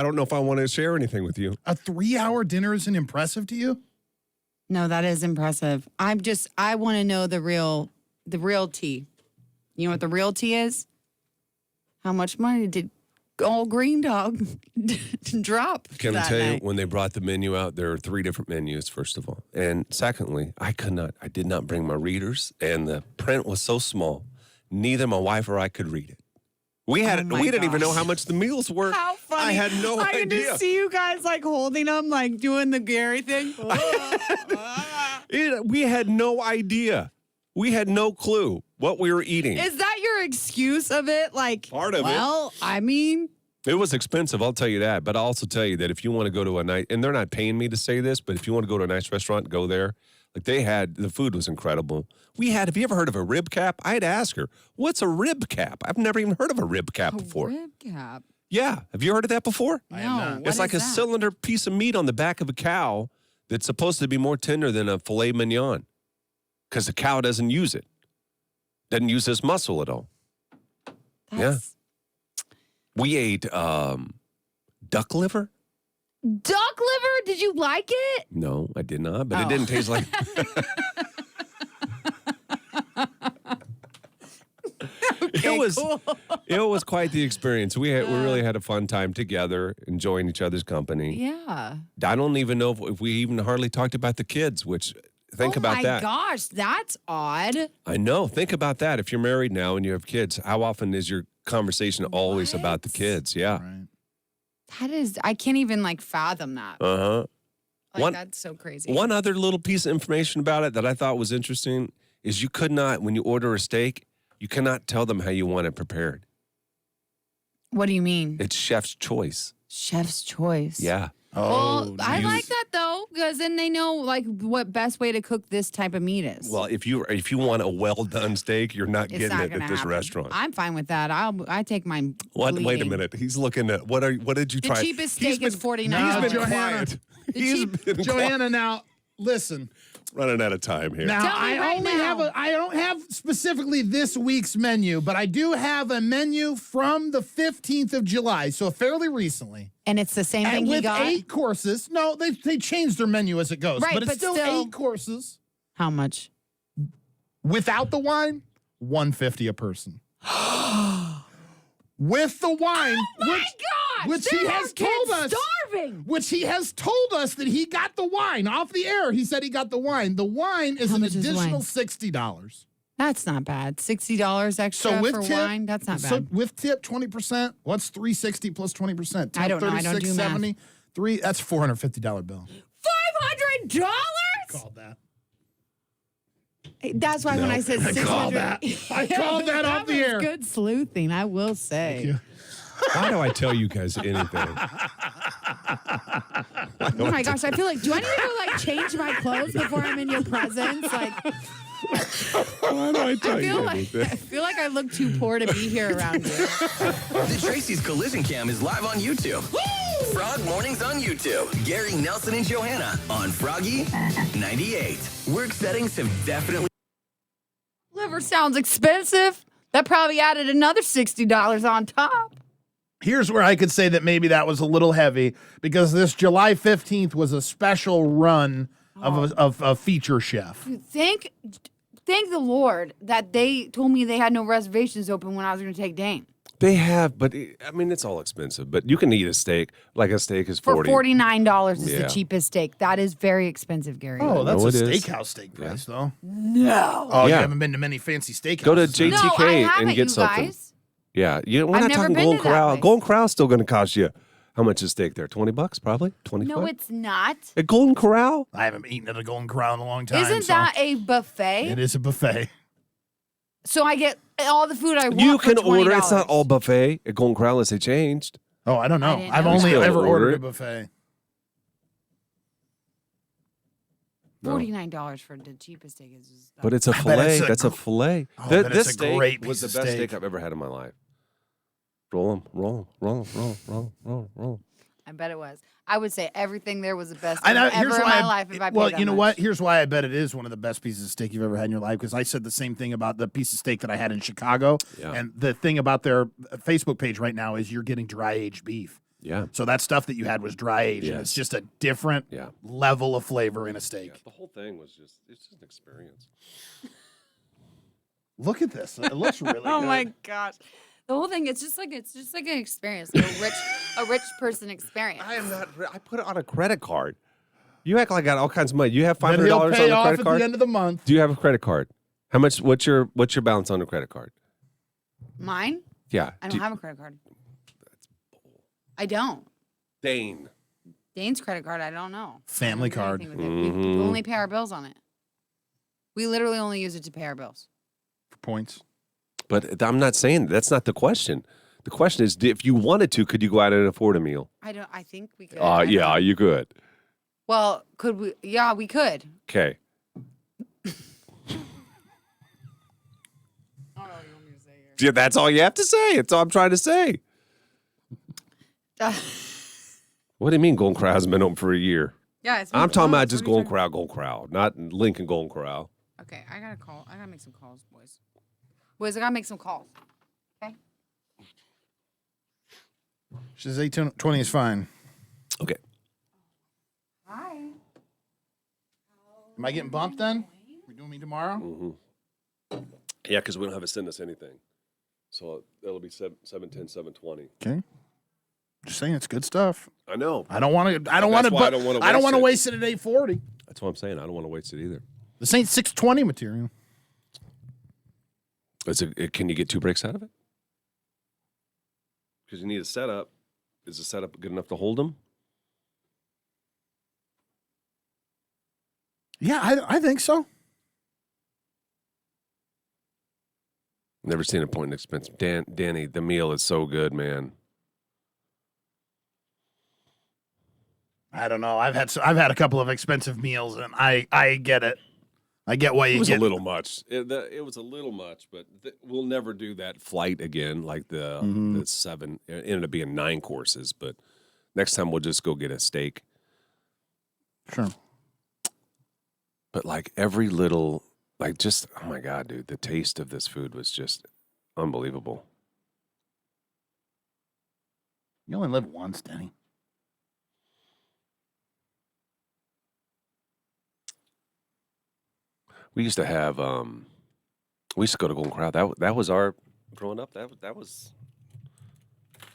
I don't know if I want to share anything with you. A 3-hour dinner isn't impressive to you? No, that is impressive. I want to know the real tea. You know what the real tea is? How much money did old Green Dog drop? Can I that tell you, night? when they brought the menu out, there are 3 different menus, first of all. And secondly, I did not bring my readers, and the print was so small, neither my wife or I could read it. We didn't even know how much the meals were. How funny. I had no I can idea. just see you guys like holding them, like doing the Gary thing. We had no idea. We had no clue what we were eating. Is that your excuse of it? Like, Part of it. Well, I mean, It was expensive, I'll tell you that. But I'll also tell you that if you want to go to a nice, and they're not paying me to say this, but if you want to go to a nice restaurant, go there. Like the food was incredible. Have you ever heard of a rib cap? I had to ask her, what's a rib cap? I've never even heard of a rib cap before. rib cap. Yeah. Have you heard of that before? I have not. No. It's like a cylinder piece of meat on the back of a cow that's supposed to be more tender than a filet mignon because the cow doesn't use it. Doesn't use this muscle at all. That's... We ate duck liver. Duck liver? Did you like it? No, I did not, but it didn't taste like... It was quite the experience. We really had a fun time together, enjoying each other's company. Yeah. I don't even know if we even hardly talked about the kids, which think about that. Oh my gosh, that's odd. I know. Think about that. If you're married now and you have kids, how often is your conversation always about the kids? Yeah. Right. That is, I can't even like fathom that. Uh-huh. That's so crazy. One other little piece of information about it that I thought was interesting is you could not, when you order a steak, you cannot tell them how you want it prepared. What do you mean? It's chef's choice. Chef's choice. Yeah. Well, I like that though, because then they know like what best way to cook this type of meat is. Well, if you want a well done steak, you're not It's getting not it gonna at this happen. rait. I'm fine with that. I take my What? Wait a bleeding. minute. He's looking at what did you The try? cheapest steak is $49. He's been Johanna. quiet. He's been Joanna, now listen. running out of time here. Now Tell me right now. I don't have specifically this week's menu, but I do have a menu from the 15th of July, so fairly recently. And it's the same And thing he with got? 8 courses. No, they changed their menu as it goes, Right, but it's but still still- 8 courses. How much? Without the wine, $150 a person. With the wine, Oh my gosh! which there he are has kids told us, starving. which he has told us that he got the wine off the air. He said he got the wine. The wine is How an much is the additional wine? $60. That's not bad. $60 extra So with for tip, wine. That's not so bad. with tip 20%. What's $360 plus 20%? I don't know. I don't do math. $36.70. That's $450 bill. $500? Called that. That's why when I said I 600, called that. I called that off the was air. Good sleuthing, I will say. Why do I tell you guys anything? Oh my gosh, I feel like, do I need to go like change my clothes before I'm in your presence? Like, Why do I tell I you feel anything? like I look too poor to be here around you. The Tracy's Collision Cam is live on YouTube. Frog Mornings on YouTube. Gary, Nelson, and Johanna on Froggy 98. Work settings have definitely... Liver sounds expensive. That probably added another $60 on top. Here's where I could say that maybe that was a little heavy because this July 15th was a special run of a feature chef. Thank the Lord that they told me they had no reservations open when I was going to take Dane. They have, but it's all expensive. But you can eat a steak. Like a steak is For $40. $49 is Yeah. the cheapest steak. That is very expensive, Gary. Oh, that's No, a it is. steakhouse steak price, though. No. Oh, you Yeah. haven't been to many fancy steakhouses. Go to huh? JT. No, I TK haven't, and get you something. guys. Yeah, we're I've not never talking been Golden to that Corral. place. Golden Corral's still going to cost you how much is steak there? $20 probably. 25. No, it's not. At Golden Corral. I haven't eaten at a Golden Corral in a long time. Isn't so that a buffet? It is a buffet. So I get all the food I want. You for can order. It's not $20. all buffet at Golden Corral unless they changed. Oh, I don't know. didn't I've know only that. ever Order ordered it. a buffet. $49 for the cheapest steak is just But it's a bet fillet. it's a That's a gr- fillet. Oh, I bet This it's a steak great was the piece of best steak. steak I've ever had in my life. Roll them, roll. I bet it was. I would say everything there was the best I know. ever Here's in why. my life if I paid Well, that you know much. what? Here's why I bet it is one of the best pieces of steak you've ever had in your life. Because I said the same thing about the piece of steak that I had in Chicago. Yeah. And the thing about their Facebook page right now is you're getting dry aged beef. Yeah. So that stuff that you had was dry aged. And it's Yes. just a different level of flavor in a steak. Yeah, the whole thing was it's just an experience. Look at this. It looks really Oh good. my gosh. The whole thing, it's just like an experience, like a rich person experience. I am not. I put it on a credit card. You act like I got all kinds of money. You have Then $500 he'll on pay the off credit at card. the end of the month. Do you have a credit card? How much? What's your balance on the credit card? Mine? Yeah. I don't have a credit card. I don't. Dane. Dane's credit card, I don't know. Family I don't do card. anything with it. We only pay our bills on it. We literally only use it to pay our bills. For points. But I'm not saying that's not the question. The question is, if you wanted to, could you go out and afford a meal? I think we could. I don't Yeah, know. you could. Well, could we? Yeah, we could. Okay. Yeah, that's all you have to say. That's all I'm trying to say. What do you mean Golden Corral hasn't been open for a year? Yeah, it's. I'm talking about what just are you Golden Corral, not Lincoln Golden Corral. Okay, I gotta call. I gotta make some calls, boys. Boys, I gotta make some calls. Okay. She says 8:20 is fine. Okay. Hi. Am I getting bumped then? We doing me tomorrow? Mm-hmm. Yeah, because we don't have it send us anything. So it'll be 7:10, 7:20. Okay. Just saying it's good stuff. I know. I don't want to. I don't That's want to. why I don't wanna I don't waste want to it. waste it at 8:40. That's what I'm saying. I don't want to waste it either. This ain't 6:20 material. Can you get 2 breaks out of it? Because you need a setup. Is the setup good enough to hold them? Yeah, I think so. Never seen a point in expense. Danny, the meal is so good, man. I don't know. I've had a couple of expensive meals, and I get it. I get why you It was get a little much. It was a little much, but we'll never do that flight again. Like the 7, it ended up being 9 courses. But next time we'll just go get a steak. Sure. But like every little, like just oh my god, dude, the taste of this food was just unbelievable. You only live once, Denny. We used to have we used to go to Golden Corral. That was our growing up. That was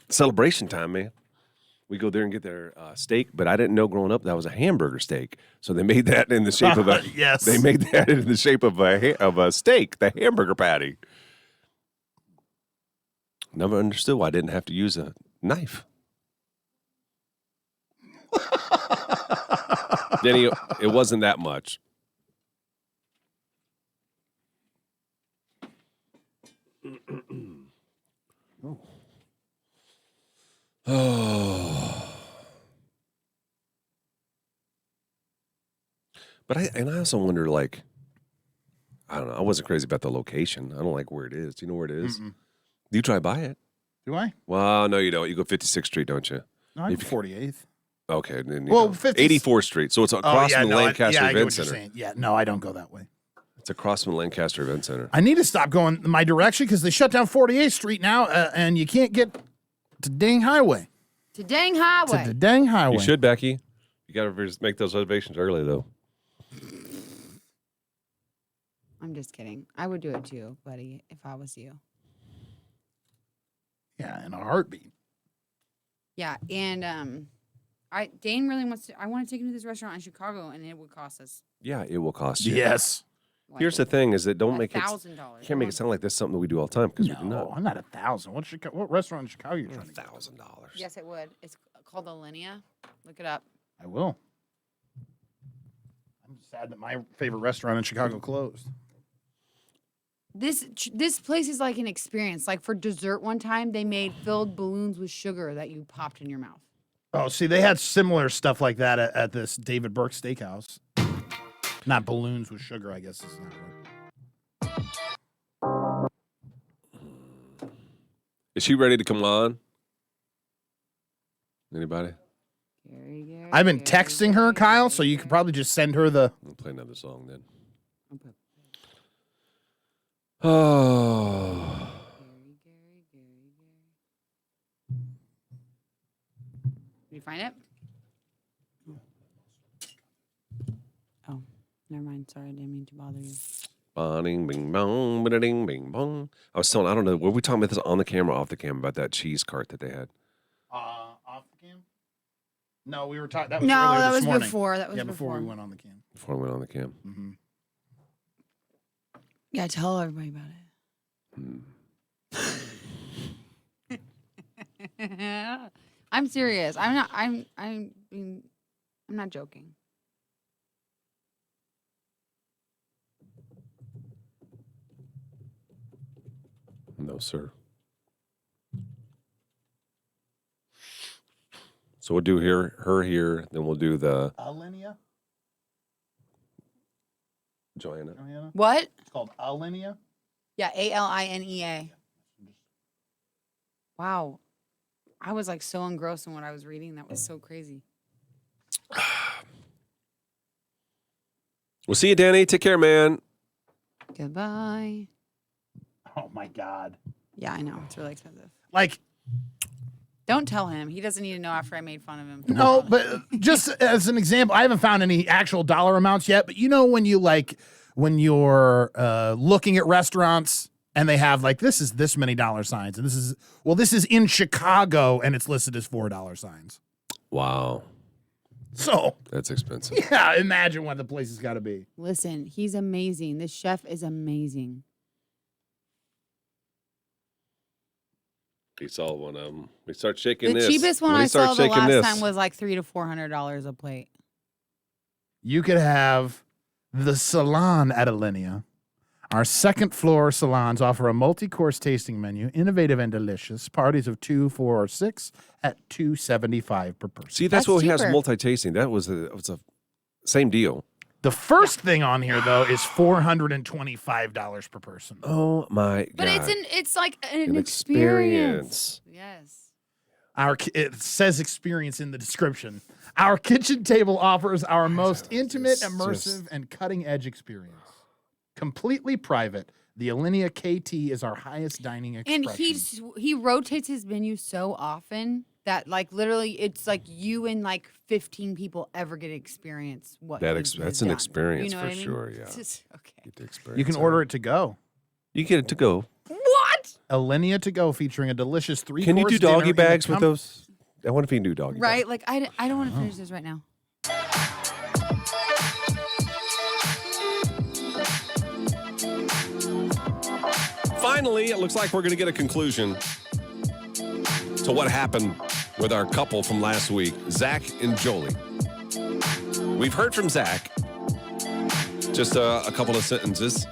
celebration time, man. We go there and get their steak, but I didn't know growing up that was a hamburger steak. So they made that in the shape of a Yes. They made that in the shape of a steak, the hamburger patty. Never understood why I didn't have to use a knife. Denny, it wasn't that much. Oh. But I also wonder, like, I don't know. I wasn't crazy about the location. I don't like where it is. Do you know where it is? Mm-mm. Do you try to buy it? Do I? Well, no, you don't. You go 56th Street, don't you? No, I'm 48th. Okay. Then you Well, don't. 50 84th Street. So it's across from the Lancaster I get Event what you're Center. saying. Yeah, no, I don't go that way. It's across from the Lancaster Event Center. I need to stop going my direction because they shut down 48th Street now, and you can't get to dang highway. To dang To highway. the dang highway. You should, Becky. You got to make those reservations early, though. I'm just kidding. I would do it too, buddy, if I was you. Yeah, in a heartbeat. Yeah, and Dane really wants to. I want to take him to this restaurant in Chicago, and it would cost us Yeah, it will cost you. Yes. like Here's the thing: is that don't make it. $1,000. Can't make it sound like that's something that we do all the time because we do No, not. I'm not 1,000. What restaurant in Chicago are you trying to go? $1,000. Yes, it would. It's called Alinea. Look it up. I will. I'm sad that my favorite restaurant in Chicago closed. This place is like an experience. Like for dessert, one time they made filled balloons with sugar that you popped in your mouth. Oh, see, they had similar stuff like that at this David Burke Steakhouse. Not balloons with sugar, I guess is not right. Is she ready to come on? Anybody? Gary, I've been Gary, texting her, Gary, Kyle, so Gary, you could probably just send her the. We'll play another song then. Okay. Oh. Gary, Gary, Gary, Gary. you find it? Oh, never mind. Sorry, I didn't mean to bother you. Bing, bing, bong, ba-da-ding, bing, bong. I was telling, I don't know, were we talking about this on the camera or off the camera about that cheese cart that they had? Off the cam? No, we were talking. That was No, earlier that this was morning. before. That was before we went on the cam. Before I went on the cam. Mm-hmm. Yeah, tell everybody about it. I'm serious. I'm not. I'm not joking. No, sir. So we'll do her here, then we'll do the Alinea? Joanna. What? It's called Alinea. Yeah, Alinea. Wow. I was like so engrossed in what I was reading. That was so crazy. We'll see you, Danny. Take care, man. Goodbye. Oh my God. Yeah, I know. It's really expensive. Like, don't tell him. He doesn't need to know after I made fun of him. no, but just as an example, I haven't found any actual dollar amounts yet, but you know when you're looking at restaurants and they have like, this is this many dollar signs, and this is in Chicago and it's listed as $4 signs. Wow. So that's expensive. Yeah, imagine what the place has got to be. Listen, he's amazing. This chef is amazing. We saw one of them. We start shaking The this. cheapest one We I start saw the shaking last this. time was like $300 to $400 a plate. You could have the salon at Alinea. Our second floor salons offer a multi-course tasting menu, innovative and delicious. Parties of 2, 4, or 6 at $2.75 per person. See, that's That's what has cheaper. multi-tasting. That was a same deal. The first thing on here though is $425 per person. Oh my God. But it's like an experience. Yes. It says experience in the description. Our kitchen table offers our most intimate, immersive, and cutting-edge experience. Completely private, the Alinea KT is our highest dining expression. And he rotates his menu so often that like literally it's like you and like 15 people ever get to experience what That's an experience you know for what I mean? sure. Yeah. It's just, okay. Get the experience You can out. order it to go. You get it to go. What? Alinea to go, featuring a delicious 3-course Can you do dinner doggy in the bags with those? I wonder if you can do doggy Right? bags. Like I don't want to finish this right now. Finally, it looks like we're going to get a conclusion to what happened with our couple from last week, Zach and Jolie. We've heard from Zach. Just a couple of sentences.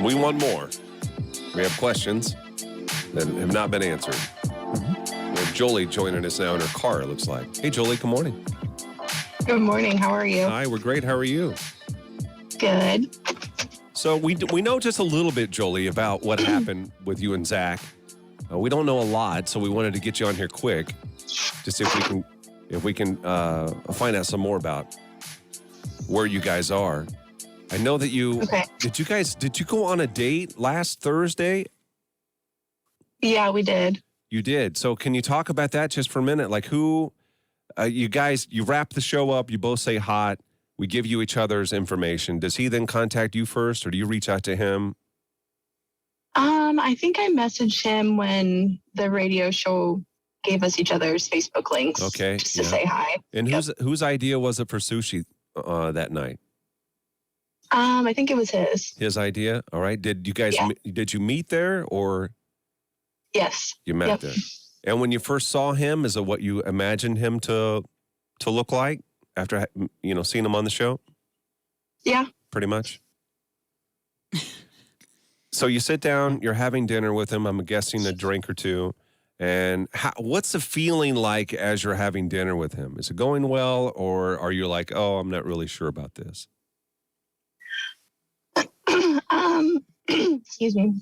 We want more. We have questions that have not been answered. We have Jolie joining us now in her car, it looks like. Hey, Jolie, good morning. Good morning. How are you? Hi, we're great. How are you? Good. So we know just a little bit, Jolie, about what happened with you and Zach. We don't know a lot, so we wanted to get you on here quick, just if we can find out some more about where you guys are. I know that you Okay. did you go on a date last Thursday? Yeah, we did. You did. So can you talk about that just for a minute? Like who you guys, you wrap the show up, you both say hot. We give you each other's information. Does he then contact you first, or do you reach out to him? I think I messaged him when the radio show gave us each other's Facebook links. Okay, Just to yeah. say hi. And Yep. whose idea was it for sushi that night? I think it was his. His idea. All right. Did you guys Yeah. did you meet there, or Yes. you met Yep. there? And when you first saw him, is it what you imagined him to look like after seeing him on the show? Yeah. Pretty much. So you sit down, you're having dinner with him. I'm guessing a drink or two. And what's the feeling like as you're having dinner with him? Is it going well, or are you like, oh, I'm not really sure about this? Excuse me.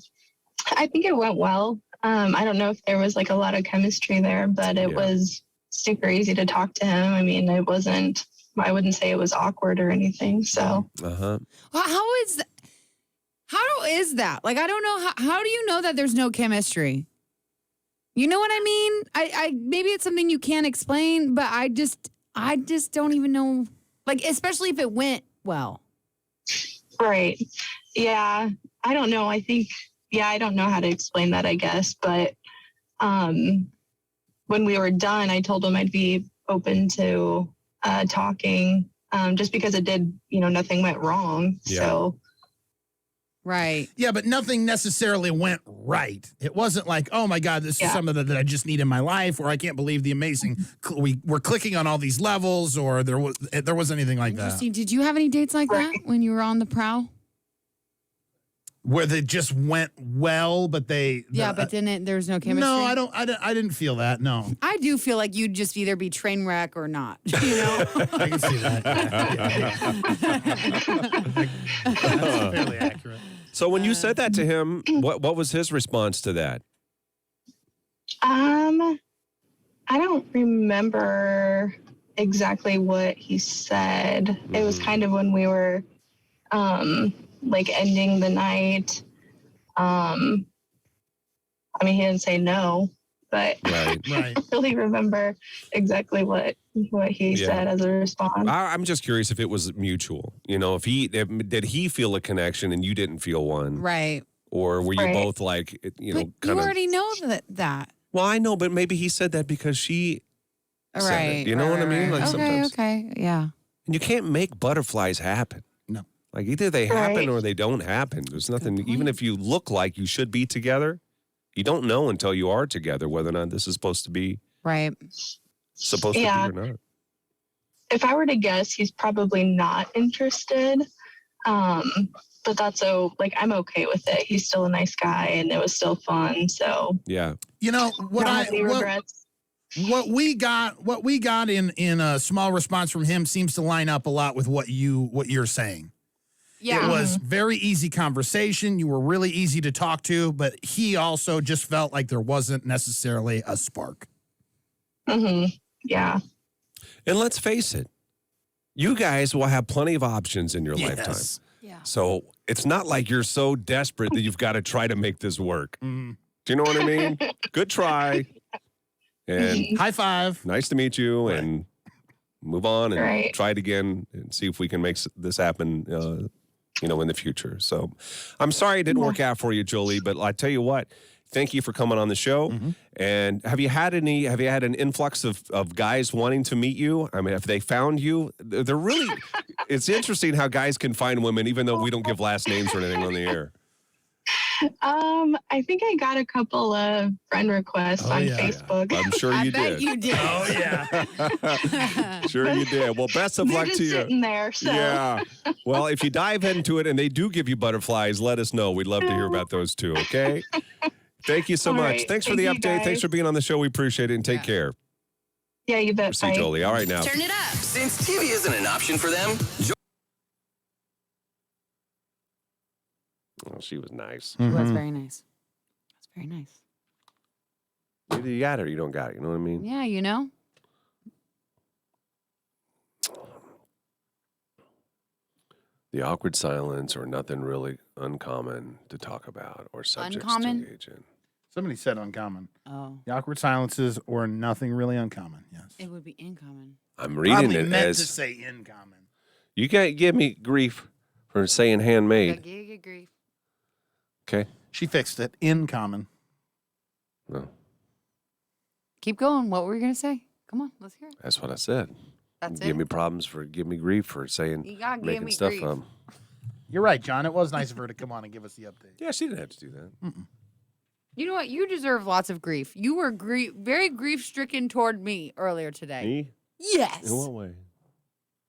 I think it went well. I don't know if there was like a lot of chemistry there, but it was super easy to talk to him. I mean, I wouldn't say it was awkward or anything. So Uh-huh. Well, how is that? Like I don't know how do you know that there's no chemistry? You know what I mean? I maybe it's something you can't explain, but I just don't even know. Like, especially if it went well. Right. Yeah. I don't know. I think, I don't know how to explain that, I guess. But when we were done, I told him I'd be open to talking just because it did, nothing went wrong. Yeah. So. Right. Yeah, but nothing necessarily went right. It wasn't like, oh my God, this is something that I just need in my life, or I can't believe the amazing. We're clicking on all these levels, or there was anything like that. Interesting. Did you have any dates like that when you were on the prowl? Where they just went well, but they. But there's no chemistry? No, I didn't feel that. No. I do feel like you'd just either be train wreck or not. You know? I can see that. That's fairly accurate. So when you said that to him, what was his response to that? I don't remember exactly what he said. It was kind of when we were ending the night. I mean, he didn't say no, but Right. I don't really remember exactly what he said as a response. I'm just curious if it was mutual. If did he feel a connection and you didn't feel one, Right. or were you both like, But you already know that. Well, I know, but maybe he said that because she said Right. it. You know what I mean? Like sometimes, Okay. Yeah. and you can't make butterflies happen. No. Like either they happen Right. or they don't happen. There's nothing. point. Even if you look like you should be together, you don't know until you are together whether or not this is supposed to be Right. to be or not. If I were to guess, he's probably not interested. But that's I'm okay with it. He's still a nice guy and it was still fun. So Yeah. not any regrets. What we got in a small response from him seems to line up a lot with what you're saying. Yeah. It was very easy conversation. You were really easy to talk to, but he also just felt like there wasn't necessarily a spark. Mm-hmm. Yeah. And let's face it, you guys will have plenty of options in your lifetime. Yeah. So it's not like you're so desperate that you've got to try to make this work. Mm. Do you know what I mean? Good try. And High five. nice to meet you, and move on and Right. try it again and see if we can make this happen, in the future. So I'm sorry it didn't work out for you, Jolie, but I tell you what, thank you for coming on the show. Mm-hmm. And have you had an influx of guys wanting to meet you? I mean, have they found you? They're really, it's interesting how guys can find women, even though we don't give last names or anything on the air. I think I got a couple of friend requests on Facebook. I'm sure you I bet did. you did. Oh yeah. Sure you did. Well, best of They're luck just to you. sitting there. So. Yeah. Well, if you dive into it and they do give you butterflies, let us know. We'd love to hear about those too, okay? Thank you so All much. right. Thanks for Thank the you, update. Thanks guys. for being on the show. We appreciate it, and take care. Yeah, you bet. See Bye. Jolie. All right now. Turn it up. Since TV isn't an option for them, Oh, she was nice. It was very nice. That's very nice. Either you got it or you don't got it. You know what I mean? Yeah, you know? The awkward silence or nothing really uncommon to talk about or subjects Uncommon? to engage in. Somebody said uncommon. Oh. The awkward silences or nothing really uncommon. Yes. It would be uncommon. I'm reading Probably it meant as to say in common. you can't give me grief for saying handmade. Giga grief. Okay. She fixed it. In common. No, Keep going. What were you going to say? Come on, let's hear it. that's what I said. That's give it. give me grief for saying You gotta give making me stuff grief. You're right, John. It was nice of her to come on and give us the update. Yeah, she didn't have to do that. You know what? You deserve lots of grief. You were very grief-stricken toward me earlier today. Me? Yes. In what way?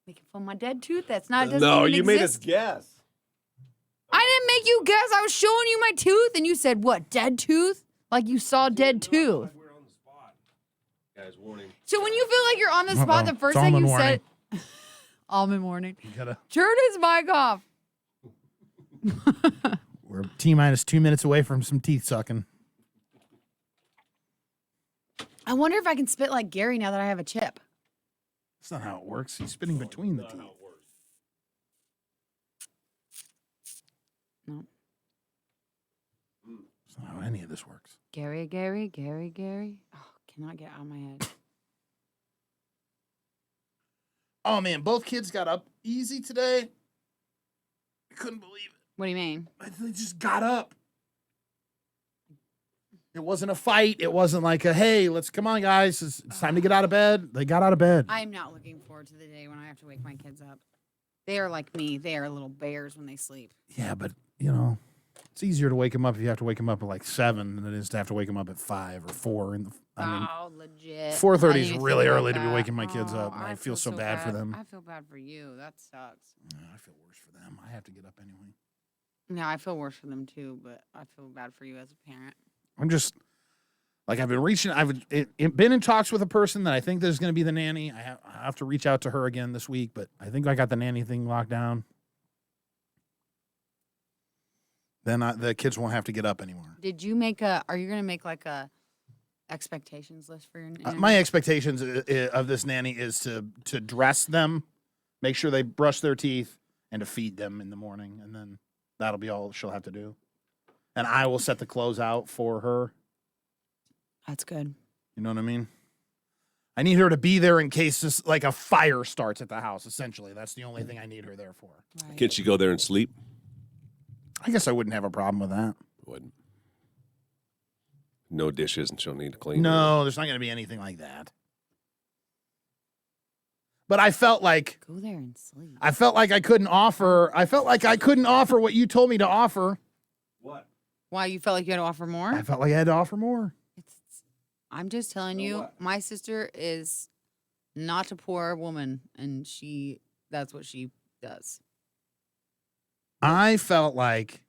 Making fun of my dead tooth? That's not, doesn't No, even you made us exist. guess. I didn't make you guess. I was showing you my tooth, and you said, what, dead tooth? Like you saw dead tooth. We're on the spot. Guys, warning. So when you feel like you're on the spot, the Uh-oh. first It's thing you almond said... Almond warning. You gotta. Turn his mic off. We're T-minus 2 minutes away from some teeth sucking. I wonder if I can spit like Gary now that I have a chip. That's not how it works. He's spitting between the teeth. No. That's not how any of this works. Gary Gary. Oh, cannot get out of my head. Oh man, both kids got up easy today. I couldn't believe it. What do you mean? They just got up. It wasn't a fight. It wasn't like a, hey, let's come on, guys. It's time to get out of bed. They got out of bed. I'm not looking forward to the day when I have to wake my kids up. They are like me. They are little bears when they sleep. Yeah, but, it's easier to wake them up if you have to wake them up at like 7 than it is to have to wake them up at 5 or 4. Legit. 4:30 I is didn't really think early about to be that. waking my kids up. And Oh, I feel so bad for them. I feel bad for you. That sucks. I feel worse for them. I have to get up anyway. No, I feel worse for them too, but I feel bad for you as a parent. I'm just like I've been in talks with a person that I think there's going to be the nanny. I have to reach out to her again this week, but I think I got the nanny thing locked down. Then the kids won't have to get up anymore. Did you are you going to make like a expectations list for your nanny? My expectations of this nanny is to dress them, make sure they brush their teeth, and to feed them in the morning, and then that'll be all she'll have to do. And I will set the clothes out for her. That's good. You know what I mean? I need her to be there in case just like a fire starts at the house, essentially. That's the only thing I need her there for. Right. Can she go there and sleep? I guess I wouldn't have a problem with that. Wouldn't. No dishes and she'll need to clean. No, there's not going to be anything like that. But I felt like Go there and sleep. I felt like I couldn't offer what you told me to offer. What? Why, you felt like you had to offer more? I felt like I had to offer more. I'm just telling you, my sister is not a poor woman, and that's what she does. I felt like,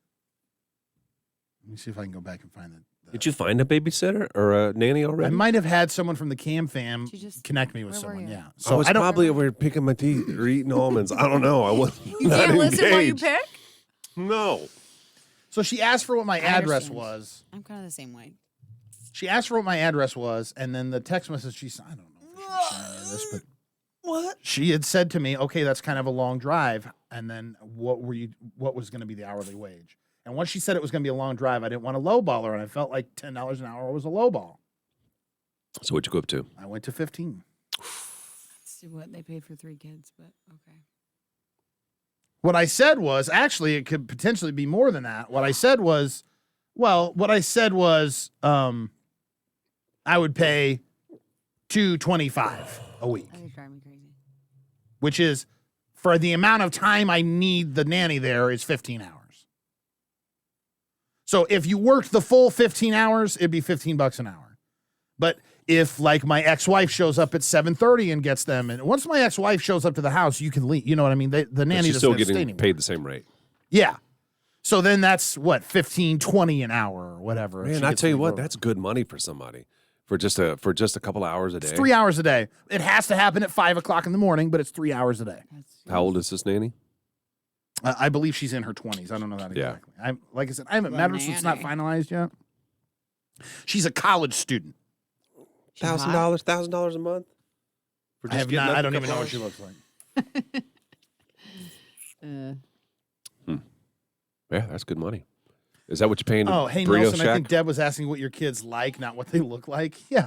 let me see if I can go back and find it. Did you find a babysitter or a nanny already? I might have had someone from the Cam fam She just- connect me with where were someone. you? Yeah. So I was probably over here picking my teeth or eating almonds. I don't know. I wasn't You not can't listen while you engaged. pick? No. So she asked for what my I address understand. was. I'm kind of the same way. She asked for what my address was, and then the text message she sent, I don't know if I should be sharing any of this, but What? she had said to me, okay, that's kind of a long drive. And then what was going to be the hourly wage? And once she said it was going to be a long drive, I didn't want to lowball her, and I felt like $10 an hour was a lowball. So what'd you go up to? I went to 15. That's what they paid for 3 kids, but okay. What I said was, actually, it could potentially be more than that. What I said was, I would pay $225 a week, That would drive me crazy. which is for the amount of time I need the nanny there is 15 hours. So if you worked the full 15 hours, it'd be $15 an hour. But if like my ex-wife shows up at 7:30 and gets them, and once my ex-wife shows up to the house, you can leave. You know what I mean? The But nanny she's doesn't still have to stay getting anymore. paid the same rate. Yeah. So then that's what, 15, 20 an hour or whatever. if Man, she I gets tell you leave what, over. that's good money for somebody for just a couple of hours a day. It's 3 hours a day. It has to happen at 5 o'clock in the morning, but it's 3 hours a day. How old is this nanny? I believe she's in her 20s. I don't know that Yeah. exactly. Like I said, I haven't The met her, so it's not nanny. finalized yet. She's a college student. She hot? $1,000 a month. For I just have getting not. up I a don't even couple know what hours? she looks like. Yeah, that's good money. Is that what you're paying? Oh, hey Burrito Nelson. I Shack? think Deb was asking what your kids like, not what they look like. Yeah,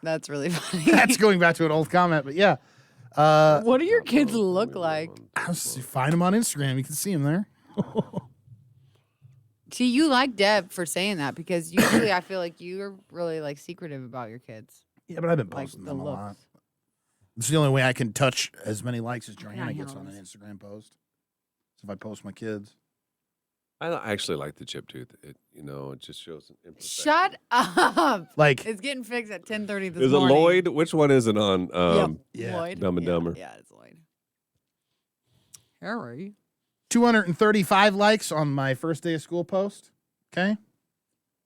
That's really funny. that's going back to an old comment, but yeah. What do your kids look like? Find them on Instagram. You can see them there. See, you like Deb for saying that because usually I feel like you're really like secretive about your kids. Yeah, but I've been Like posting the them a looks. lot. It's the only way I can touch as many likes as I can't Joanna gets handle on an this. Instagram post. So if I post my kids. I actually like the chip tooth. It just shows an imperfection. Shut up. Like, It's getting fixed at 10:30 this Is it morning. Lloyd? Which one is it on? Yeah. Lloyd. Dumb and Yeah, Dumber. Yeah, it's Lloyd. Harry. 235 likes on my first day of school post. Okay.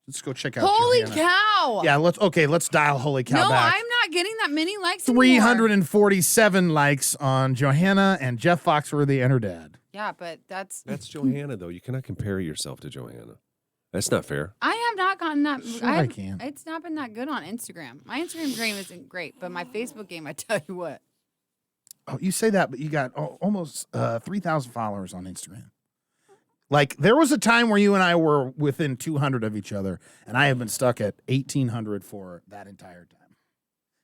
Let's go check out Holy Joanna. cow. Yeah, let's dial holy cow No, back. I'm not getting that many likes anymore. 347 likes on Johanna, and Jeff Foxworthy and her dad. Yeah, but that's That's Johanna, though. You cannot compare yourself to Johanna. That's not fair. I have not gotten that. Sure I can. It's not been that good on Instagram. My Instagram game isn't great, but my Facebook game, I tell you what. Oh, you say that, but you got almost 3,000 followers on Instagram. Like, there was a time where you and I were within 200 of each other, and I have been stuck at 1,800 for that entire time.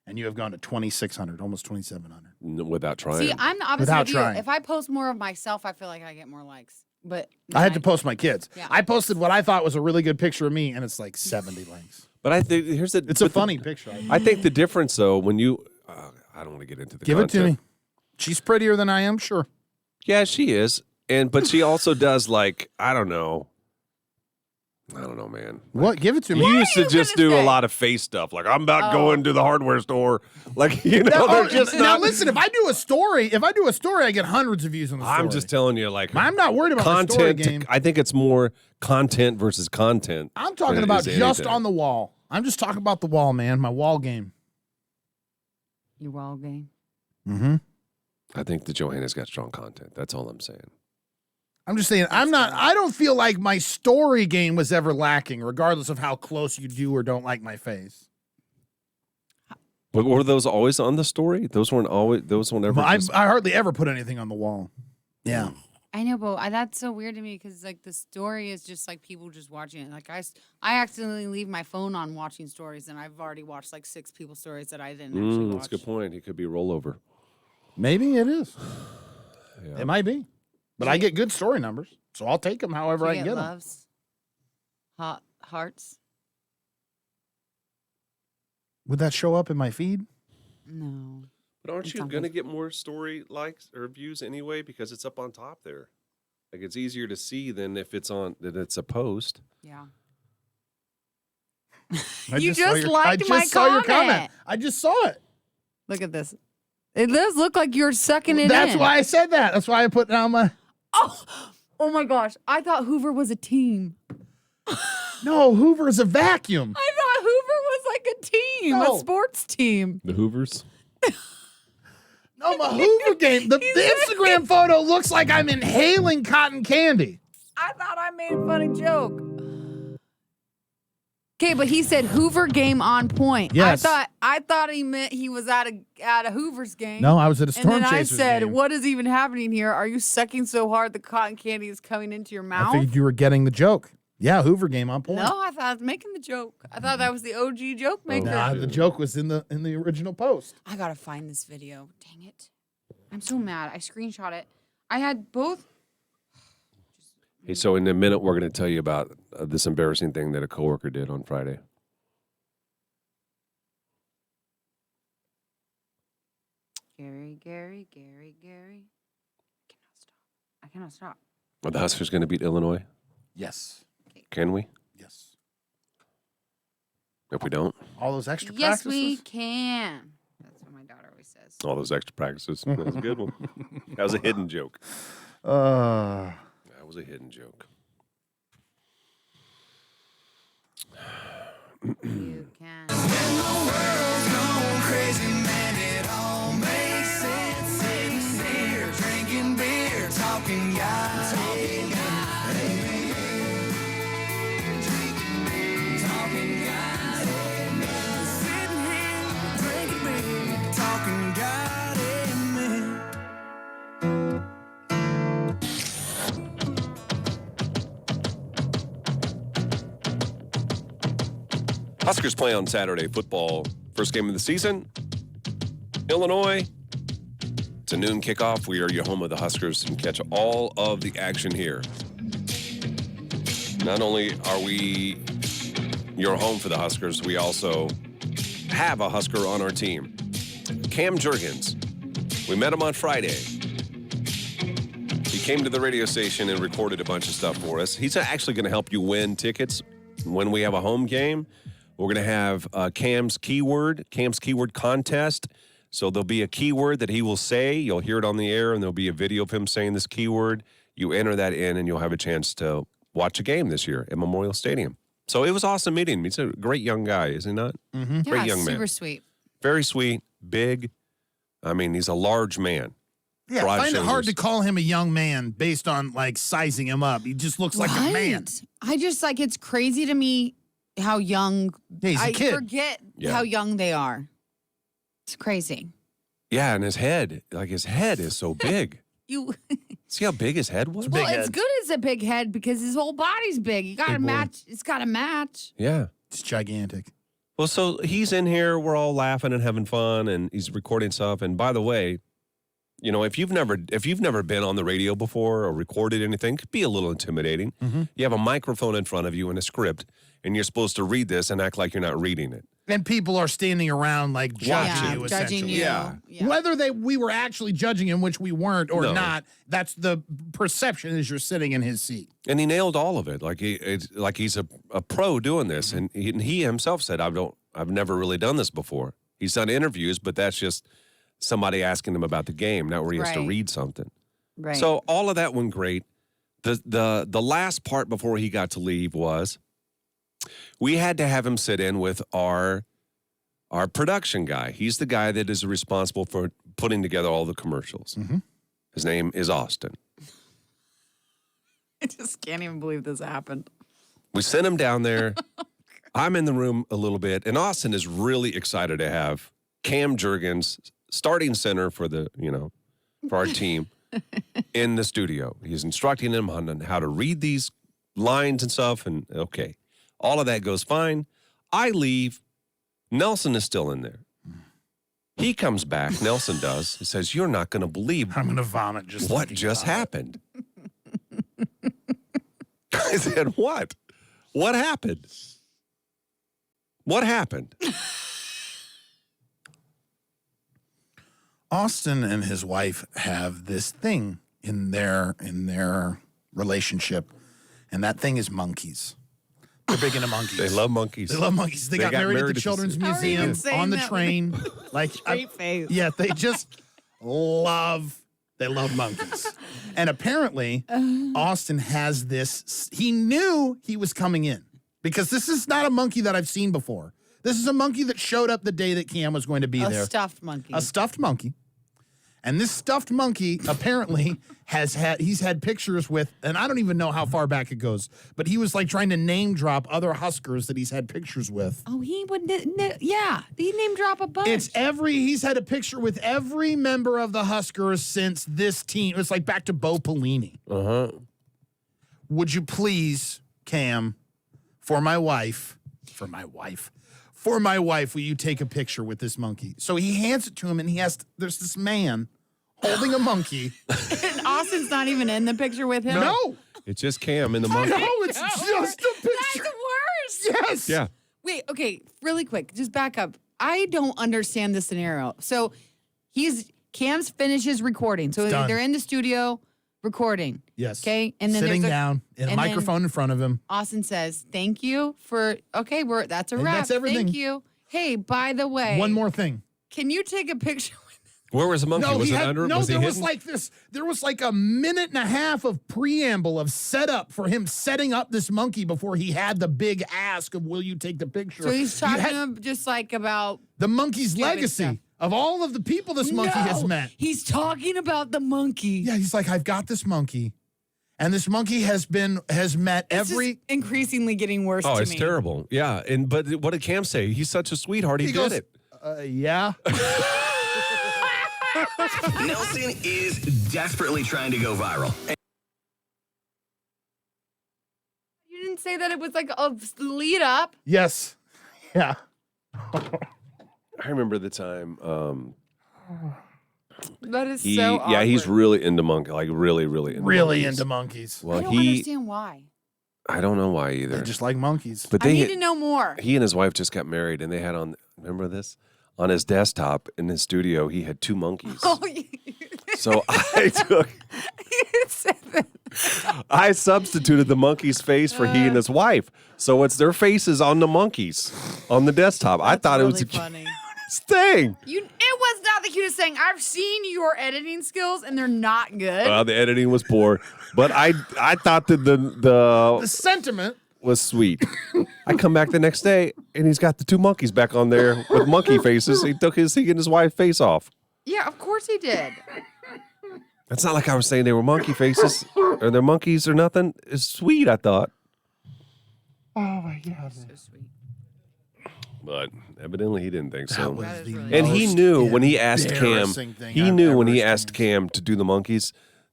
And you have gone to 2,600, almost 2,700. Without trying. See, I'm the opposite Without of you. trying. If I post more of myself, I feel like I get more likes. But I had to post my kids. Yeah. I posted what I thought was a really good picture of me, and it's like 70 likes. But I think here's the. It's a funny picture. I think the difference, though, when you, I don't want to get into the Give content. it to me. She's prettier than I am, sure. Yeah, she is, but she also does like I don't know, man. What? Give it to me. You used to you just gonna do a say? lot of face stuff, like I'm about going to the hardware store, like they're just now not. listen, if I do a story, I get hundreds of views on the story. I'm just telling you, like I'm not worried about the story content. game. I think it's more content versus content. I'm talking than it about is just anything. on the wall. I'm just talking about the wall, man. My wall game. Your wall game. Mm-hmm. I think that Johanna's got strong content. That's all I'm saying. I'm just saying, I don't feel like my story game was ever lacking, regardless of how close you do or don't like my face. But were those always on the story? Those weren't always. Those weren't ever. I just- hardly ever put anything on the wall. Yeah. I know, but that's so weird to me because like the story is just like people just watching it. Like I accidentally leave my phone on watching stories, and I've already watched like 6 people's stories that I didn't actually watch. That's a good point. It could be rollover. Maybe it is. Yeah. It might be. But I get good story numbers, so I'll take them however I can get them. Loves, hot hearts. Would that show up in my feed? No. But aren't It's you on going to Facebook. get more story likes or views anyway because it's up on top there? Like it's easier to see than if it's a post. Yeah. I You saw just liked my saw your comment. comment. I just saw it. Look at this. It does look like you're sucking it That's in. why I said that. That's why I put down my. Oh my gosh. I thought Hoover was a team. No, Hoover is a vacuum. I thought Hoover was like a team, No. a sports team. The Hoovers? No, my Hoover game. The Instagram photo looks like I'm inhaling cotton candy. I thought I made a funny joke. Okay, but he said Hoover game on point. Yes. I thought he meant he was at a Hoover's game. No, I was at a And Storm then I Chasers said, game. "What is even happening here? Are you sucking so hard the cotton candy is coming into your I mouth?" figured you were getting the joke. Yeah, Hoover game on point. No, I thought I was making the joke. I thought that was the OG joke maker. Nah, the joke was in the original post. I gotta find this video. Dang it! I'm so mad. I screenshot it. I had both. Hey, so in a minute, we're going to tell you about this embarrassing thing that a coworker did on Friday. Gary. I cannot stop. Are the Huskers going to beat Illinois? Yes. Can we? Yes. If we don't, All those extra Yes, practices. we can. That's what my daughter always says. all those extra practices. That was a good one. That was a hidden joke. Uh, That was a hidden joke. You can. Huskers play on Saturday. Football, first game of the season. Illinois. It's a noon kickoff. We are your home of the Huskers and catch all of the action here. Not only are we your home for the Huskers, we also have a Husker on our team. Cam Jurgens. We met him on Friday. He came to the radio station and recorded a bunch of stuff for us. He's actually going to help you win tickets when we have a home game. We're going to have Cam's keyword contest. So there'll be a keyword that he will say. You'll hear it on the air, and there'll be a video of him saying this keyword. You enter that in, and you'll have a chance to watch a game this year at Memorial Stadium. So it was awesome meeting him. He's a great young guy, is he not? Mm-hmm. Great Yeah, young man. super sweet. Very sweet, big. I mean, he's a large man. yeah, I Broad find it hard shoulders. to call him a young man based on like sizing him up. He just looks like a man. Right. I just like it's crazy to me how young. Yeah, he's a I kid. forget Yeah. how young they are. It's crazy. Yeah, and his head is so big. You See how big his head was? Well, Big it's head. good it's a big head because his whole body's big. You got to Big boy. match. It's got to match. Yeah. It's gigantic. Well, so he's in here. We're all laughing and having fun, and he's recording stuff. And by the way, you know, if you've never been on the radio before or recorded anything, it could be a little intimidating. Mm-hmm. You have a microphone in front of you and a script, and you're supposed to read this and act like you're not reading it. And people are standing around like judging you, judging essentially. you. Yeah. Whether we were actually judging him, which we weren't, or No. not, that's the perception as you're sitting in his seat. And he nailed all of it. Like he's a pro doing this, and he himself said, "I've never really done this before." He's done interviews, but that's just somebody asking him about the game, not where he has to Right. read something. Right. So all of that went great. The last part before he got to leave was we had to have him sit in with our production guy. He's the guy that is responsible for putting together all the commercials. Mm-hmm. His name is Austin. I just can't even believe this happened. We sent him down there. I'm in the room a little bit, and Austin is really excited to have Cam Jurgens, starting center for for our team, in the studio. He's instructing him on how to read these lines and stuff, and okay. All of that goes fine. I leave. Nelson is still in there. He comes back. Nelson does. He says, "You're not going to believe I'm going to vomit just what thinking just about it. happened." I said, "What? What happened? What happened?" Austin and his wife have this thing in their relationship, and that thing is monkeys. They're big into monkeys. They love monkeys. They love monkeys. They got married at the Children's How are you Museum saying on the that? train. Like Straight face. Yeah, they just love monkeys. And apparently, Austin has this. He knew he was coming in because this is not a monkey that I've seen before. This is a monkey that showed up the day that Cam was going to be there. A stuffed monkey. A stuffed monkey. And this stuffed monkey apparently he's had pictures with, and I don't even know how far back it goes, but he was like trying to name drop other Huskers that he's had pictures with. Oh, he would. Yeah, he name drop a bunch. He's had a picture with every member of the Huskers since this team. It's like back to Bo Pelini. Uh-huh. Would you please, Cam, for my wife, will you take a picture with this monkey? So he hands it to him, and there's this man holding a monkey. And Austin's not even in the picture with him. No, It's just Cam in the monkey. no, it's just a That's picture. worse. Yes. Yeah. Wait, okay, really quick, just back up. I don't understand the scenario. So Cam's finishes recording. So Done. they're in the studio recording. Yes. Okay, and then Sitting there's down in a and then microphone in front of him. Austin says, "Thank you for that's a And wrap. that's everything. Thank you. Hey, by the way, One more thing. can you take a picture?" Where was the monkey? No, was he it had, under? no, was he there was hidden? like this. There was like a minute and a half of preamble of setup for him setting up this monkey before he had the big ask of, "Will you take the picture?" So he's You talking had to him just like about the monkey's stupid legacy stuff. of all of the people this monkey has met. He's talking about the monkey. Yeah, he's like, "I've got this monkey, and this monkey has met This every." is increasingly getting worse Oh, to it's me. terrible. Yeah, but what did Cam say? He's such a sweetheart. He did goes, it. Yeah. Nelson is desperately trying to go viral. You didn't say that it was like a lead up. Yes. Yeah. I remember the time. That is He, so awkward. yeah, he's really into monkey, like really, really into Really monkeys. into monkeys. Well, I don't understand why. I don't know why either. They just like monkeys. But I they, need to know more. he and his wife just got married, and they had remember this? On his desktop in his studio, he had two monkeys. Oh, you So said that. I substituted the monkey's face for he and his wife. So it's their faces on the monkeys on the desktop. I thought it was really the funny. cutest thing. It was not the cutest thing. I've seen your editing skills, and they're not good. The editing was poor, but I thought that The sentiment. was sweet. I come back the next day, and he's got the two monkeys back on there with monkey faces. He took he and his wife's face off. Yeah, of course he did. It's not like I was saying they were monkey faces or they're monkeys or nothing. It's sweet, I thought. Oh my God. So sweet. But evidently he didn't think so. was That is the really And he most knew when he asked Cam, embarrassing thing he I've knew when ever he asked seen. Cam to do the monkeys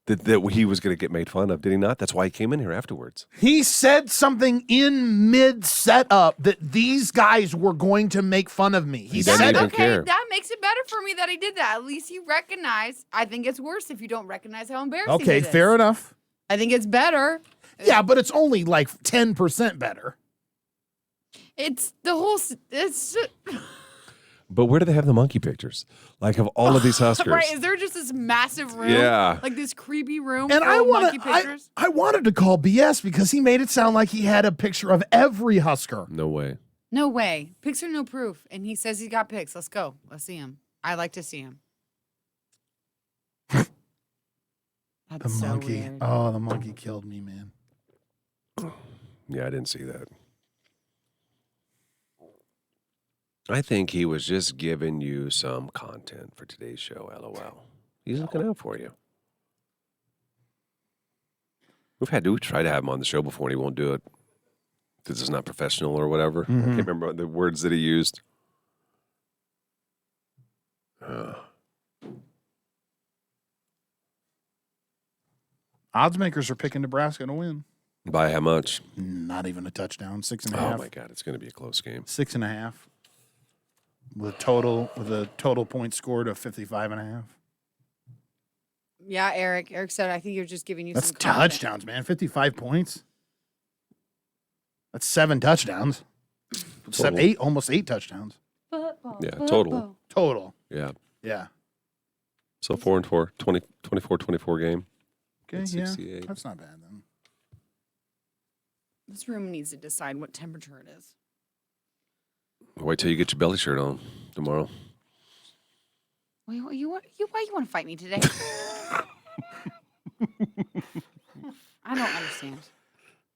that he was going to get made fun of, did he not? That's why he came in here afterwards. He said something in mid setup that these guys were going to make fun of me. He doesn't said even it. care. That makes it better for me that he did that. At least he recognized. I think it's worse if you don't recognize how embarrassing Okay, it is. fair enough. I think it's better. Yeah, but it's only like 10% better. It's the whole. It's But where do they have the monkey pictures? Like of all of these Huskers. right. Is there just this massive room? Yeah. Like this creepy room And full of monkey pictures? I wanted to call BS because he made it sound like he had a picture of every Husker. No way. No way. Pics are no proof. And he says he's got pics. Let's go. Let's see him. I like to see him. That's The so monkey. weird. Oh, the monkey killed me, man. Yeah, I didn't see that. I think he was just giving you some content for today's show, LOL. He's looking out for you. We've tried to have him on the show before and he won't do it because it's not professional or whatever. I can't remember the words that he used. Odds makers are picking Nebraska to win. By how much? Not even a touchdown. 6.5. Oh my God, it's going to be a close game. 6.5. With a total point scored of 55.5. Yeah, Eric. Eric said, I think you're just giving you That's some content. touchdowns, man. 55 points. That's 7 touchdowns. Total. Almost 8 touchdowns. Football, Yeah, football. total. Total. Yeah. Yeah. So 4-4, 24-24 game. Okay, That's yeah. 68. That's not bad then. This room needs to decide what temperature it is. Wait till you get your belly shirt on tomorrow. Why you want to fight me today? I don't understand.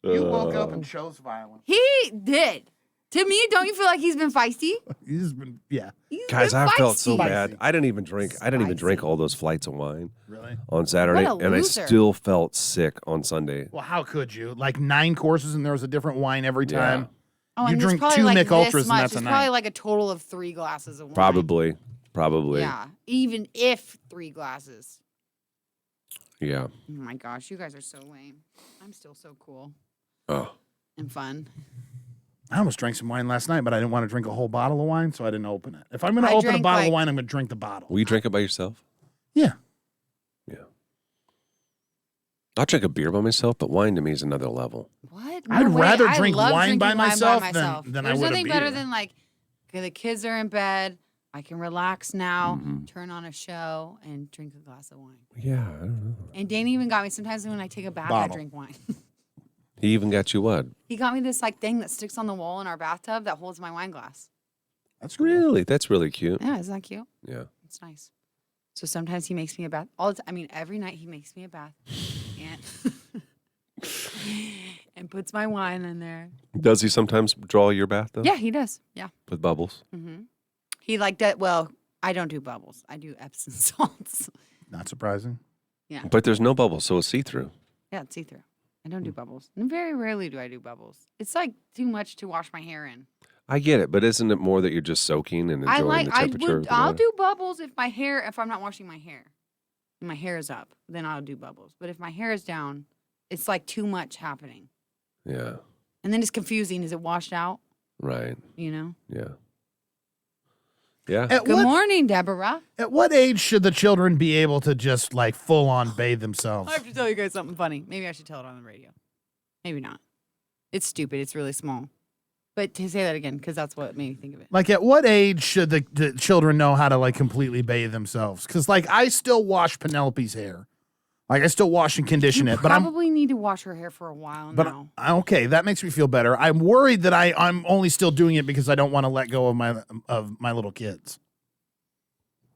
You woke up and chose violence. He did. To me, don't you feel like he's been feisty? He's been, yeah. He's Guys, been I felt so feisty. bad. I didn't even drink. I didn't even drink Spicy. all those flights of wine Really? on Saturday, What a and I loser. still felt sick on Sunday. Well, how could you? Like 9 courses and there was a different wine every time. Oh, You and there's drink probably 2 like Mick this Ultras and much. that's a It's night. probably like a total of 3 glasses of wine. Probably. Yeah, even if 3 glasses. Yeah. Oh my gosh, you guys are so lame. I'm still so cool Oh. and fun. I almost drank some wine last night, but I didn't want to drink a whole bottle of wine, so I didn't open it. If I'm going to I open a drank, bottle of like- wine, I'm going to drink the bottle. Will you drink it by yourself? Yeah. Yeah. I'll drink a beer by myself, but wine to me is another level. What? I'd rather I drink love wine by drinking myself wine than I There's would a nothing better beer. than like, okay, the kids are in bed. I can relax now, Mm-hmm. turn on a show, and drink a glass of wine. Yeah, I don't know. And Danny even got me. Sometimes when I take a bath, Bottle. I drink wine. He even got you what? He got me this like thing that sticks on the wall in our bathtub that holds my wine glass. That's cool. Really? That's really cute. Yeah, isn't that cute? Yeah. It's nice. So sometimes he makes me a bath. Every night he makes me a bath, and puts my wine in there. Does he sometimes draw your bath though? Yeah, he does. Yeah. With bubbles? He like that. Well, I don't do bubbles. I do Epsom salts. Not surprising. But there's no bubbles, so it's see-through. Yeah, it's see-through. I don't do bubbles. And very rarely do I do bubbles. It's like too much to wash my hair in. I get it, but isn't it more that you're just soaking and enjoying the temperature of the I'll water? do bubbles if I'm not washing my hair. And my hair is up, then I'll do bubbles. But if my hair is down, it's like too much happening. Yeah. And then it's confusing. Is it washed out? Right. You know? Yeah. Yeah. At Good what, morning, Deborah. at what age should the children be able to just like full on bathe themselves? I have to tell you guys something funny. Maybe I should tell it on the radio. Maybe not. It's stupid. It's really small. But to say that again, because that's what made me think of it. Like, at what age should the children know how to like completely bathe themselves? Because like I still wash Penelope's hair, like I still wash and condition You it. But I'm probably need to wash her hair for a while now. okay. That makes me feel better. I'm worried that I'm only still doing it because I don't want to let go of my little kids.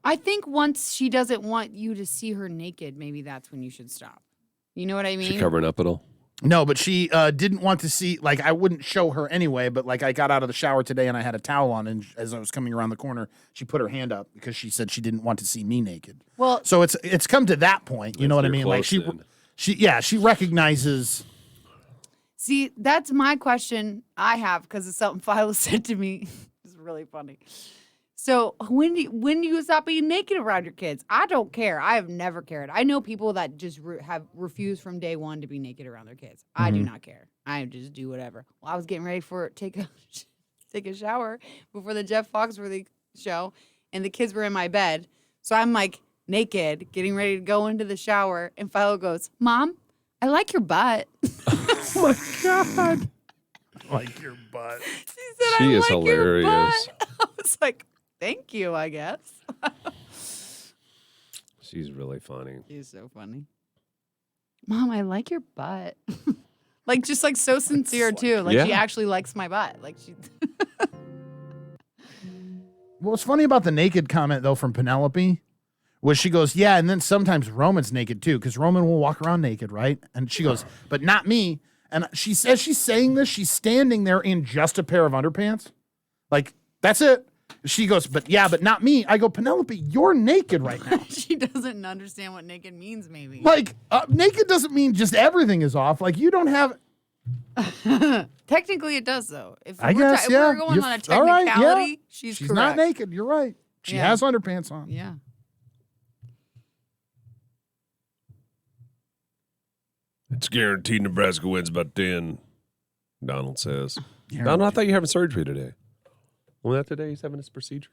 I think once she doesn't want you to see her naked, maybe that's when you should stop. You know what I mean? She covering up at all? No, but she didn't want to see, like, I wouldn't show her anyway, but, like, I got out of the shower today and I had a towel on, and as I was coming around the corner, she put her hand up because she said she didn't want to see me naked. Well, So it's come to that point, you know what I You're mean? Like, close then. she recognizes. see, that's my question I have because it's something Philo said to me. It's really funny. So when do you stop being naked around your kids? I don't care. I have never cared. I know people that just have refused from day one to be naked around their kids. I do not care. I just do whatever. Well, I was getting ready for take a shower before the Jeff Foxworthy show, and the kids were in my bed. So I'm like naked, getting ready to go into the shower, and Philo goes, "Mom, I like your butt." Oh my God. Like your butt. She said, She "I is like your hilarious. butt." I was like, "Thank you, I guess." She's really funny. She's so funny. Mom, I like your butt. Like just like so sincere too. Like she Yeah. actually likes my butt. Like she What's funny about the naked comment, though, from Penelope was she goes, yeah, and then sometimes Roman's naked, too, because Roman will walk around naked, right? And she goes, but not me. And she says she's saying this. She's standing there in just a pair of underpants. Like, that's it. She goes, but not me. I go, Penelope, you're naked right now. she doesn't understand what naked means, maybe. Like, naked doesn't mean just everything is off. Like, you don't have... Technically, it does, though. If I we're guess, if yeah. we're going on a All right, technicality, yeah. she's She's correct. not naked. You're right. She Yeah. has underpants on. Yeah. It's guaranteed Nebraska wins by 10, Donald says. Guaranteed. Donald, I thought you were having surgery today. Wasn't that today he's having his procedure?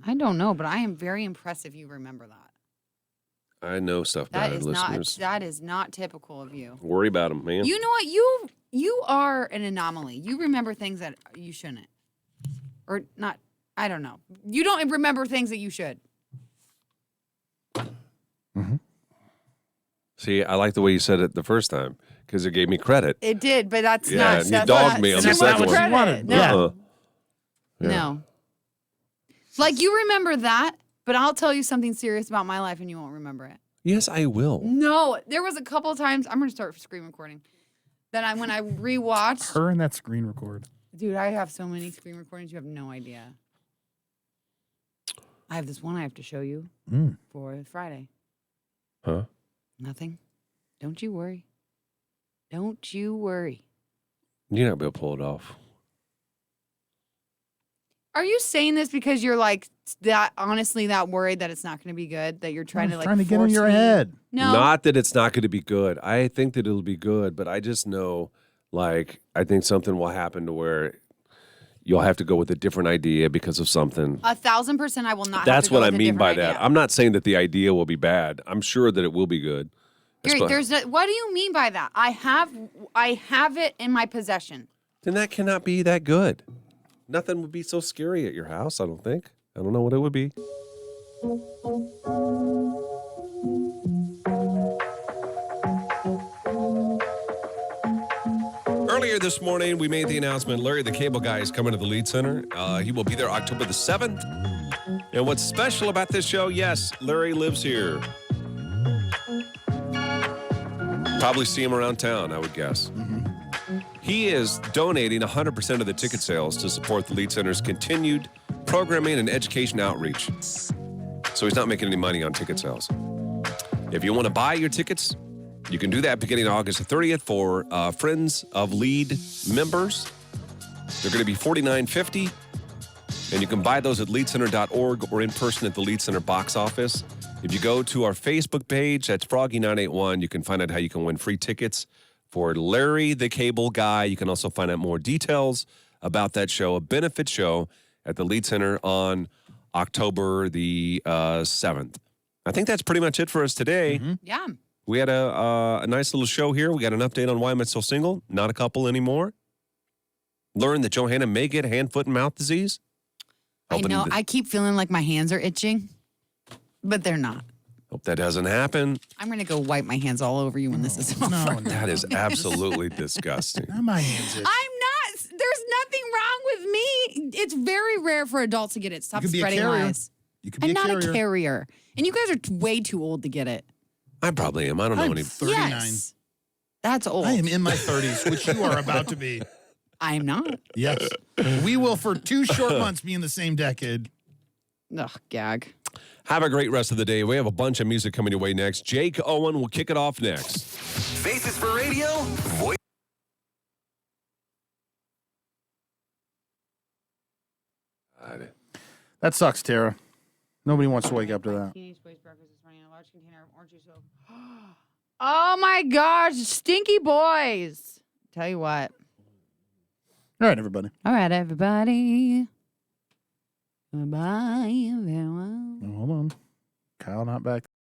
I don't know, but I am very impressed if you remember that. I know stuff That about it, is listeners. not typical of you. Worry about him, man. You know what? You are an anomaly. You remember things that you shouldn't. Or not, I don't know. You don't remember things that you should. See, I like the way you said it the first time because it gave me credit. It did, but that's Yeah, not. and you that's dogged not, me on the that's second not one. credit. Wanted. No. Yeah. Yeah. No. Like you remember that, but I'll tell you something serious about my life and you won't remember it. Yes, I will. No, there was a couple of times. I'm gonna start screen recording. That when I rewatched. Her and that screen record. Dude, I have so many screen recordings. You have no idea. I have this one I have to show you for Friday. Huh? Nothing. Don't you worry. Don't you worry. You're not going to pull it off. Are you saying this because you're like that honestly that worried that it's not going to be good? That you're trying to like trying to get in force your me? head. No. Not that it's not going to be good. I think that it'll be good, but I just know, like, I think something will happen to where you'll have to go with a different idea because of something. 1,000% I will not. That's have to go what I with a mean by different that. idea. I'm not saying that the idea will be bad. I'm sure that it will be good. Gary, That's fine. what do you mean by that? I have it in my possession. Then that cannot be that good. Nothing would be so scary at your house, I don't think. I don't know what it would be. Earlier this morning, we made the announcement Larry the Cable Guy is coming to the Lead Center. He will be there October the 7th. And what's special about this show, yes, Larry lives here. Probably see him around town, I would guess. He is donating 100% of the ticket sales to support the Lead Center's continued programming and education outreach. So he's not making any money on ticket sales. If you want to buy your tickets, you can do that beginning August 30th for Friends of Lead members. They're going to be $49.50, and you can buy those at leadcenter.org or in person at the Lead Center box office. If you go to our Facebook page, that's Froggy981, you can find out how you can win free tickets for Larry the Cable Guy. You can also find out more details about that show, a benefit show at the Lead Center on October the 7th. I think that's pretty much it for us today. Yeah. We had a nice little show here. We got an update on why I'm so single. Not a couple anymore. Learned that Johanna may get hand, foot, and mouth disease. I know. I keep feeling like my hands are itching, but they're not. Hope that doesn't happen. I'm going to go wipe my hands all over you when this is over. No, That is absolutely disgusting. Not my hands. I'm not. There's nothing wrong with me. It's very rare for adults to get it. Stop You could be a spreading carrier. lies. You could be I'm a not carrier. a carrier. And you guys are way too old to get it. I probably am. I don't know I'm any. 39. Yes. That's old. I am in my 30s, which you are about to be. I'm not. Yes. We will, for 2 short months, be in the same decade. Ugh, gag. Have a great rest of the day. We have a bunch of music coming your way next. Jake Owen will kick it off next. Faces for radio, voice. That sucks, Tara. Nobody wants to wake up to that. Teenage boys breakfast this morning. A large container of orange juice. Oh my gosh, stinky boys! Tell you what. All right, everybody. All right, everybody. Bye. Farewell. Oh, hold on. Kyle not back.